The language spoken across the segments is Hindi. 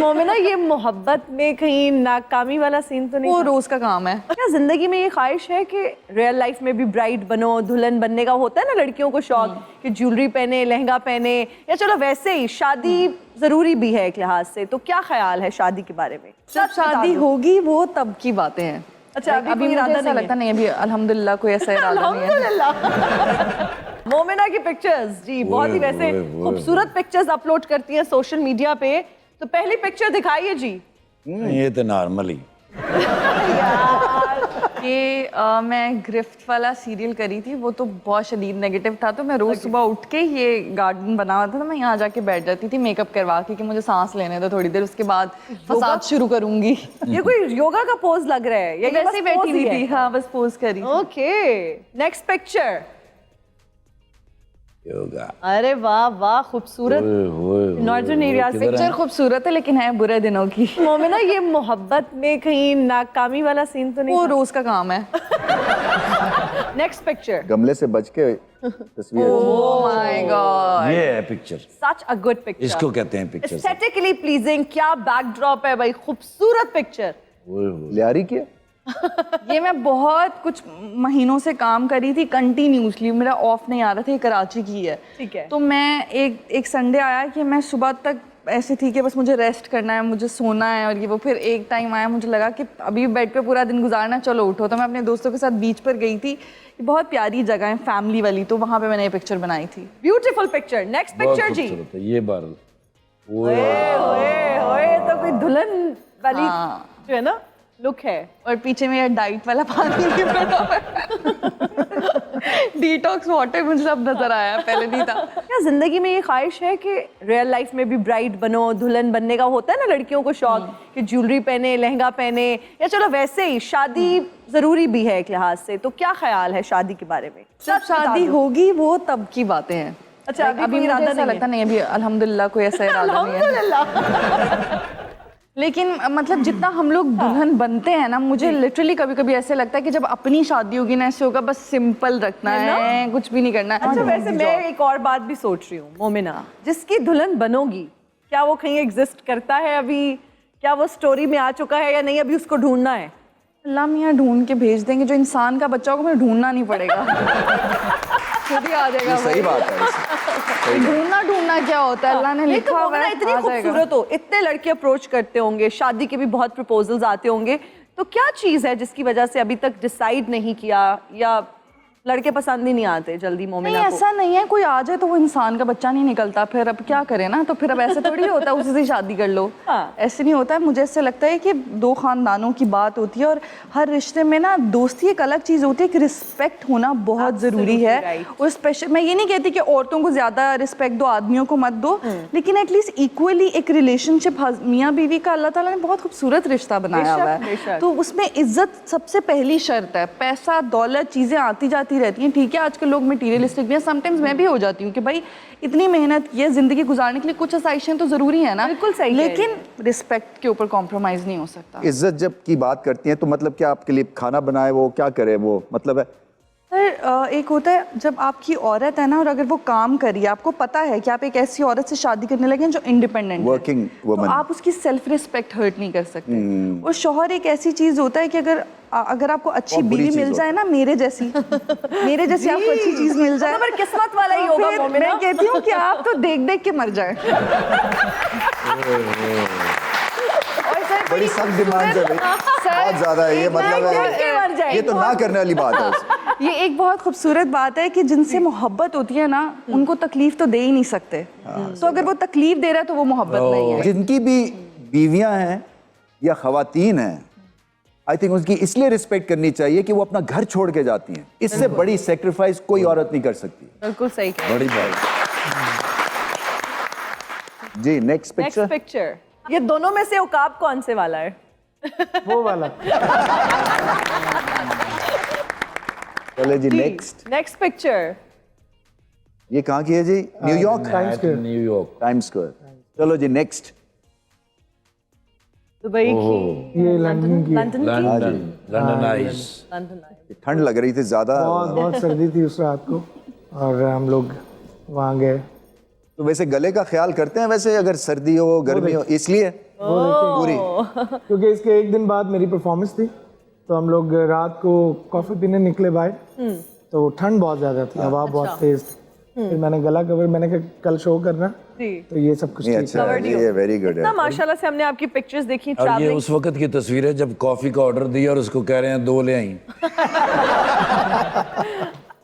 मोमिना, ये मोहब्बत में कहीं नाकामी वाला सीन तो नहीं? वो रोज का काम है। क्या जिंदगी में ये ख्वाहिश है कि रियल लाइफ में भी ब्राइड बनो, दुल्हन बनने का होता है ना लड़कियों को शौक कि ज्वेलरी पहने, लहंगा पहने, या चलो वैसे ही शादी जरूरी भी है एक लिहाज से, तो क्या ख्याल है शादी के बारे में? जब शादी होगी वो तब की बातें हैं। अच्छा, अभी मुझे ऐसा लगता नहीं, अभी अल्हम्दुलिल्लाह कोई ऐसा इरादा नहीं है। मोमिना की पिक्चर्स जी बहुत ही वैसे खूबसूरत पिक्चर्स अपलोड करती हैं सोशल मीडिया पे, तो पहली पिक्चर दिखाइए जी। ये तो नॉर्मल ही। ये मैं गिरफ्त वाला सीरियल करी थी, वो तो बहुत शदीद नेगेटिव था, तो मैं रोज सुबह उठ के ये गार्डन बना हुआ था, तो मैं यहाँ जाके बैठ जाती थी मेकअप करवा के कि मुझे सांस लेने दो थोड़ी देर, उसके बाद फसाद शुरू करूंगी। ये कोई योगा का पोज लग रहा है? ये वैसे ही बैठी हुई थी। हाँ, बस पोज करी। Okay, next picture. योगा। अरे वाह वाह, खूबसूरत नॉर्दर्न एरिया से पिक्चर खूबसूरत है, लेकिन है बुरे दिनों की। मोमिना, ये मोहब्बत में कहीं नाकामी वाला सीन तो नहीं? वो रोज का काम है। Next picture. गमले से बच के तस्वीर। ओह माय गॉड, ये है picture, such a good picture. इसको कहते हैं पिक्चर। एस्थेटिकली प्लीजिंग, क्या बैकड्रॉप है भाई, खूबसूरत पिक्चर। लियारी किया। ये मैं बहुत कुछ महीनों से काम करी थी कंटिन्यूसली, मेरा ऑफ नहीं आ रहा था। ये कराची की है, ठीक है। तो मैं एक संडे आया कि मैं सुबह तक ऐसे थी कि बस मुझे रेस्ट करना है, मुझे सोना है, और ये वो। फिर एक टाइम आया, मुझे लगा कि अभी बेड पे पूरा दिन गुजारना, चलो उठो। तो मैं अपने दोस्तों के साथ बीच पर गई थी, ये बहुत प्यारी जगह है फैमिली वाली, तो वहाँ पे मैंने ये पिक्चर बनाई थी। Beautiful picture. नेक्स्ट पिक्चर जी। ये बार ओए ओए ओए, तो कोई दुल्हन वाली जो है ना लुक है, और पीछे मेरा डाइट वाला पानी भी पड़ा हुआ है। डिटॉक्स वाटर मुझे सब नजर आया, पहले नहीं था। क्या जिंदगी में ये ख्वाहिश है कि रियल लाइफ में भी ब्राइड बनो, दुल्हन बनने का होता है ना लड़कियों को शौक कि ज्वेलरी पहने, लहंगा पहने, या चलो वैसे ही शादी जरूरी भी है एक लिहाज से, तो क्या ख्याल है शादी के बारे में? जब शादी होगी वो तब की बातें हैं। अच्छा, अभी मुझे ऐसा लगता नहीं, अभी अल्हम्दुलिल्लाह कोई ऐसा इरादा नहीं है। लेकिन मतलब जितना हम लोग दुल्हन बनते हैं ना, मुझे लिटरली कभी कभी ऐसे लगता है कि जब अपनी शादी होगी ना, ऐसे होगा बस सिंपल रखना है, कुछ भी नहीं करना है। अच्छा, वैसे मैं एक और बात भी सोच रही हूँ मोमिना, जिसकी दुल्हन बनोगी क्या वो कहीं एग्जिस्ट करता है अभी? क्या वो स्टोरी में आ चुका है या नहीं? अभी उसको ढूंढना है। अल्लाह मियाँ ढूंढ के भेज देंगे, जो इंसान का बच्चा होगा मुझे ढूंढना नहीं पड़ेगा, खुद ही आ जाएगा। सही बात है। ढूंढना क्या होता है, अल्लाह ने लिखा हुआ है, इतनी खूबसूरत हो, इतने लड़के अप्रोच करते होंगे, शादी के भी बहुत प्रपोजल्स आते होंगे, तो क्या चीज है जिसकी वजह से अभी तक डिसाइड नहीं किया, या लड़के पसंद ही नहीं आते जल्दी मोमिना नहीं, को? ऐसा नहीं है, कोई आ जाए तो वो इंसान का बच्चा नहीं निकलता, फिर अब क्या करें ना, तो फिर अब ऐसे थोड़ी होता है उसी से शादी कर लो। ऐसे नहीं होता है। मुझे ऐसे लगता है कि दो खानदानों की बात होती है, और हर रिश्ते में ना दोस्ती एक अलग चीज़ होती है कि रिस्पेक्ट होना बहुत ज़रूरी है। और स्पेशल मैं ये नहीं कहती कि औरतों को ज़्यादा रिस्पेक्ट दो, आदमियों को मत दो, लेकिन एटलीस्ट इक्वली एक रिलेशनशिप मियाँ बीवी का अल्लाह ताला ने बहुत खूबसूरत रिश्ता बनाया हुआ है, तो उसमें इज्जत सबसे पहली शर्त है। पैसा दौलत चीज़ें आती जाती रहती हैं, ठीक है, आजकल लोग मटीरियलिस्टिक भी हैं, समटाइम्स मैं भी हो जाती हूँ कि भाई इतनी मेहनत की है जिंदगी गुजारने के लिए, कुछ आसाइशें तो जरूरी है ना। बिल्कुल सही, लेकिन रिस्पेक्ट के ऊपर कॉम्प्रोमाइज नहीं हो सकता। इज्जत जब की बात करती हैं तो मतलब क्या आपके लिए खाना बनाए, वो क्या करे, वो मतलब है? सर, एक होता है जब आपकी औरत है ना, और अगर वो काम कर रही है, आपको पता है कि आप एक ऐसी औरत से शादी करने लगे हैं जो इंडिपेंडेंट वर्किंग वुमन, तो आप उसकी सेल्फ रिस्पेक्ट हर्ट नहीं कर सकते। और शौहर एक ऐसी चीज होता है कि अगर आपको अच्छी बीवी मिल जाए ना, मेरे जैसी आपको अच्छी चीज मिल जाए, पर किस्मत वाला ही होगा मोमिना। मैं कहती हूँ कि आप तो देख देख के मर जाए। बड़ी सख्त डिमांड है भाई, बहुत ज्यादा है ये, मतलब है ये तो ना करने वाली बात है। ये एक बहुत खूबसूरत बात है कि जिनसे मोहब्बत होती है ना, उनको तकलीफ तो दे ही नहीं सकते, तो अगर वो तकलीफ दे रहा है तो वो मोहब्बत नहीं है। जिनकी भी बीवियां हैं या खवातीन हैं, आई थिंक उनकी इसलिए रिस्पेक्ट करनी चाहिए कि वो अपना घर छोड़ के जाती हैं, इससे बड़ी सेक्रीफाइस कोई औरत नहीं कर सकती। बिल्कुल सही कहा। बड़ी बात जी। Next picture. ये दोनों में से उकाब कौन से वाला है? वो वाला। चले जी नेक्स्ट पिक्चर। ये कहाँ की है जी? न्यूयॉर्क। New York times square. चलो जी नेक्स्ट। दुबई की, ये लंदन की। London ice. ठंड लग रही थी ज्यादा, बहुत सर्दी थी उस रात को, और हम लोग वहाँ गए। तो वैसे गले का ख्याल करते हैं वैसे, अगर सर्दी हो गर्मी हो, इसलिए वो देखेंगे पूरी। क्योंकि इसके एक दिन बाद मेरी परफॉर्मेंस थी, तो हम लोग रात को कॉफी पीने निकले बाहर, तो ठंड बहुत ज्यादा थी, हवा बहुत तेज थी। फिर मैंने गला कवर, मैंने कहा कल शो करना, जी। तो ये सब कुछ नहीं, ठीक अच्छा है, ये वेरी गुड इतना है। माशाल्लाह से हमने आपकी पिक्चर्स देखी और ये ट्रैवलिंग। उस वक्त की तस्वीर है जब कॉफी का ऑर्डर दिया और उसको कह रहे हैं 2 ले आई।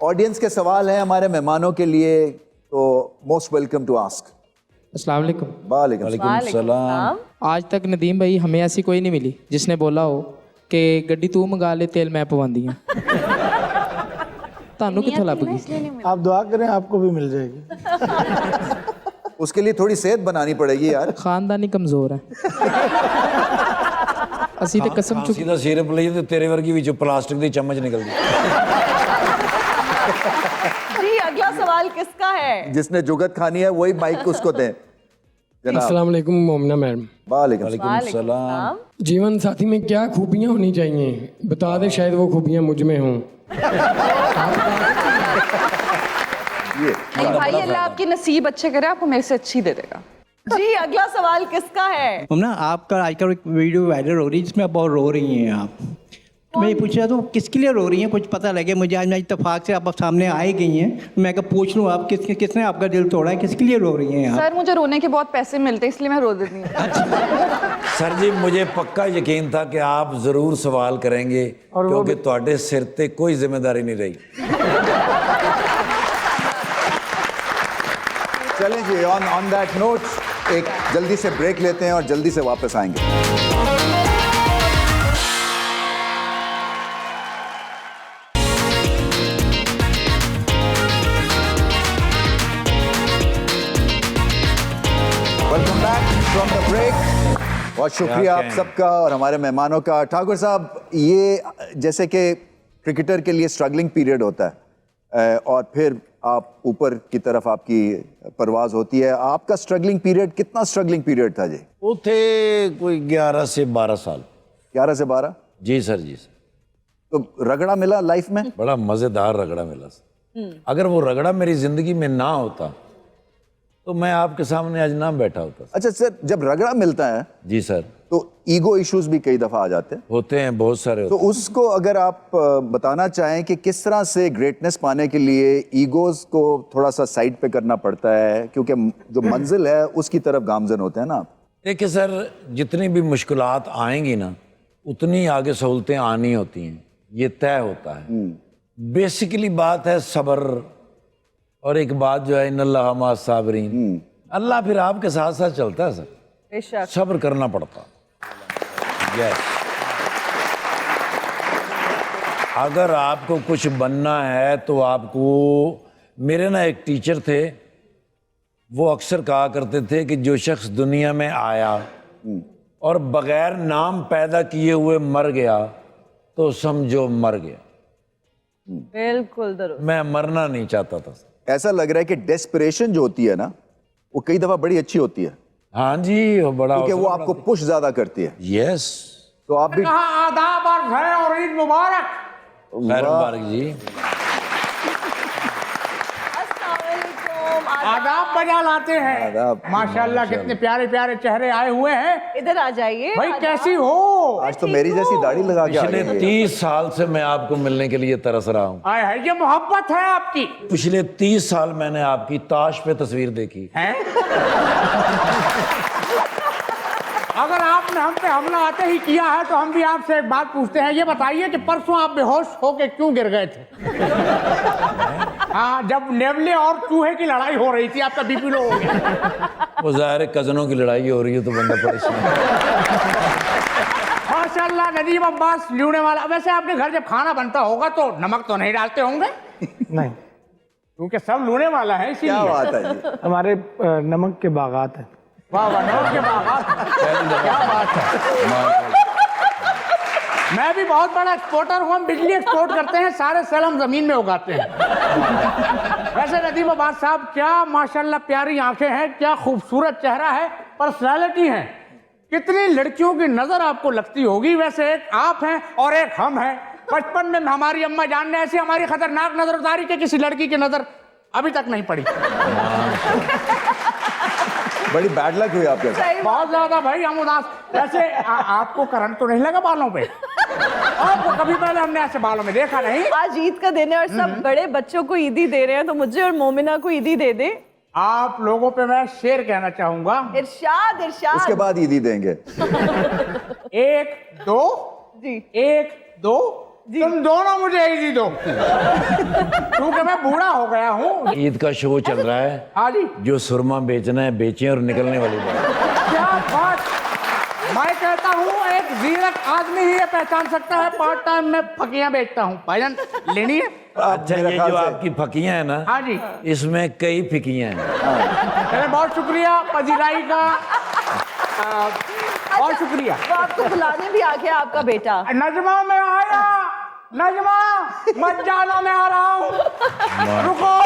ऑडियंस के सवाल हैं हमारे मेहमानों के लिए, तो मोस्ट वेलकम टू आस्क। अस्सलाम वालेकुम। वालेकुम वालेकुम सलाम। आज तक नदीम भाई हमें ऐसी कोई नहीं मिली जिसने बोला हो कि गड्डी तू मंगा ले तेल मैं पवांदी हाँ। ਤੁਹਾਨੂੰ ਕਿੱਥੋਂ ਲੱਭ ਗਈ? आप दुआ करें आपको भी मिल जाएगी। उसके लिए थोड़ी सेहत बनानी पड़ेगी यार। ਖਾਨਦਾਨੀ ਕਮਜ਼ੋਰ ਹੈ ਅਸੀਂ ਤੇ ਕਸਮ ਚੁੱਕ सीधा सिरप ਲਈ ਤੇ ਤੇਰੇ ਵਰਗੀ ਵਿੱਚੋਂ ਪਲਾਸਟਿਕ ਦੀ ਚਮਚ ਨਿਕਲਦੀ। जी अगला सवाल किसका है? जिसने जुगत खानी है वही माइक उसको दें। जनाब अस्सलाम वालेकुम मोमिना मैडम। वालेकुम वालेकुम सलाम। जीवन साथी में क्या खूबियाँ होनी चाहिए, बता दे शायद वो खूबियाँ मुझ में हों। ये नहीं भाई, अल्लाह आपकी नसीब अच्छे करे, आपको मेरे से अच्छी दे देगा। जी अगला सवाल किसका है? ना आपका आजकल एक वीडियो वायरल हो रही है जिसमें आप बहुत रो रही हैं आप। तो मैं ये पूछ रहा था किसके लिए रो रही हैं, कुछ पता लगे मुझे। आज मैं इत्तेफाक से आप सामने आ ही गई हैं, मैं क्या पूछ लूँ आप किसने आपका दिल तोड़ा है, किसके लिए रो रही हैं आप? सर मुझे रोने के बहुत पैसे मिलते हैं, इसलिए मैं रो देती हूँ। सर जी मुझे पक्का यकीन था कि आप जरूर सवाल करेंगे क्योंकि ਤੁਹਾਡੇ सिर ते कोई जिम्मेदारी नहीं रही। चलें जी, ऑन दैट नोट एक जल्दी से ब्रेक लेते हैं और जल्दी से वापस आएंगे। Welcome back from the break. बहुत शुक्रिया आप सबका और हमारे मेहमानों का। ठाकुर साहब, ये जैसे कि क्रिकेटर के लिए स्ट्रगलिंग पीरियड होता है और फिर आप ऊपर की तरफ आपकी परवाज होती है, आपका स्ट्रगलिंग पीरियड कितना स्ट्रगलिंग पीरियड था जी? वो थे कोई 11 से 12 साल। 11 से 12? जी सर, जी सर। तो रगड़ा मिला लाइफ में? बड़ा मजेदार रगड़ा मिला सर। अगर वो रगड़ा मेरी जिंदगी में ना होता तो मैं आपके सामने आज ना बैठा होता। अच्छा सर, जब रगड़ा मिलता है जी सर, तो ईगो इश्यूज भी कई दफा आ जाते हैं, होते हैं, बहुत सारे होते तो उसको अगर आप बताना चाहें कि किस तरह से ग्रेटनेस पाने के लिए ईगोज को थोड़ा सा साइड पे करना पड़ता है, क्योंकि जो मंजिल है उसकी तरफ गामजन होते हैं ना आप। देखिए सर, जितनी भी मुश्किलात आएंगी ना उतनी आगे सहूलतें आनी होती हैं, ये तय होता है। बेसिकली बात है सब्र, और एक बात जो है इन्नल्लाह मअ साबिरीन, अल्लाह फिर आपके साथ साथ चलता है सर, बेशक। सब्र करना पड़ता। यस, अगर आपको कुछ बनना है तो आपको, मेरे ना एक टीचर थे, वो अक्सर कहा करते थे कि जो शख्स दुनिया में आया और बगैर नाम पैदा किए हुए मर गया तो समझो मर गया। बिल्कुल दुरुस्त। मैं मरना नहीं चाहता था। ऐसा लग रहा है कि डेस्परेशन जो होती है ना वो कई दफा बड़ी अच्छी होती है, हाँ जी, वो बड़ा क्योंकि वो आपको पुश ज्यादा करती है। यस, तो आप भी आदाब और ईद मुबारक। खैर मुबारक जी। आदाब बजा लाते हैं। आदाब। माशाल्लाह कितने प्यारे प्यारे चेहरे आए हुए हैं। इधर आ जाइए। भाई आदाब। कैसी हो? आज तो मेरी जैसी दाढ़ी लगा के आ पिछले गए। 30 साल से मैं आपको मिलने के लिए तरस रहा हूँ। आए है, ये मोहब्बत है आपकी। पिछले 30 साल मैंने आपकी ताश पे तस्वीर देखी। हैं? अगर आपने हम पे हमला आते ही किया है तो हम भी आपसे एक बात पूछते हैं। ये बताइए कि परसों आप बेहोश होके क्यों गिर गए थे? हाँ, जब नेवले और चूहे की लड़ाई हो रही थी, आपका बीपी लो हो गया। वो जाहिर है कजनों की लड़ाई हो रही है तो बंदा परेशान। माशाल्लाह नदीम अब्बास ल्यूने वाला। वैसे आपके घर जब खाना बनता होगा तो नमक तो नहीं डालते होंगे, नहीं, क्योंकि सब लूने वाला है क्या इसीलिए। बात है जी। हमारे नमक के बागात हैं। वाह वाह, नमक के बागात। क्या बात है। मैं भी बहुत बड़ा एक्सपोर्टर हूँ, हम बिजली एक्सपोर्ट करते हैं, सारे सेल हम जमीन में उगाते हैं। वैसे नदीम अब्बास साहब, क्या माशाल्लाह प्यारी आंखें हैं, क्या खूबसूरत चेहरा है, पर्सनैलिटी है। कितनी लड़कियों की नजर आपको लगती होगी। वैसे एक आप हैं और एक हम हैं। बचपन में हमारी अम्मा जान ने ऐसी हमारी खतरनाक नजर उतारी कि किसी लड़की की नजर अभी तक नहीं पड़ी। बड़ी बैड लक हुई आपके साथ। बहुत ज्यादा भाई, हम उदास। वैसे आपको करंट तो नहीं लगा बालों पे? आपको कभी पहले हमने ऐसे बालों में देखा नहीं। आज ईद का दिन है और सब बड़े बच्चों को ईदी दे रहे हैं, तो मुझे और मोमिना को ईदी दे दे। आप लोगों पे मैं शेर कहना चाहूंगा। इरशाद इरशाद। उसके बाद ईदी देंगे। 1 2 जी 1 2 तुम दोनों मुझे ईदी दो, क्योंकि मैं बूढ़ा हो गया हूँ। ईद का शो चल रहा है। हाँ जी। जो सुरमा बेचना है बेचें और निकलने वाली बात। क्या बात! मैं कहता हूँ एक जीरक आदमी ही ये पहचान सकता है, पार्ट टाइम में फकियां बेचता हूँ। भाईजान लेनी है? अच्छा, मेरे ये ख्याल जो से- आपकी फकियां है ना, हाँ जी। इसमें कई फिकियां हैं। चले, बहुत शुक्रिया पजीराई का। बहुत शुक्रिया। वो आपको बुलाने भी आ गया आपका बेटा। नजमा में आया, नजमा मत जाना, मैं आ रहा हूँ। रुको।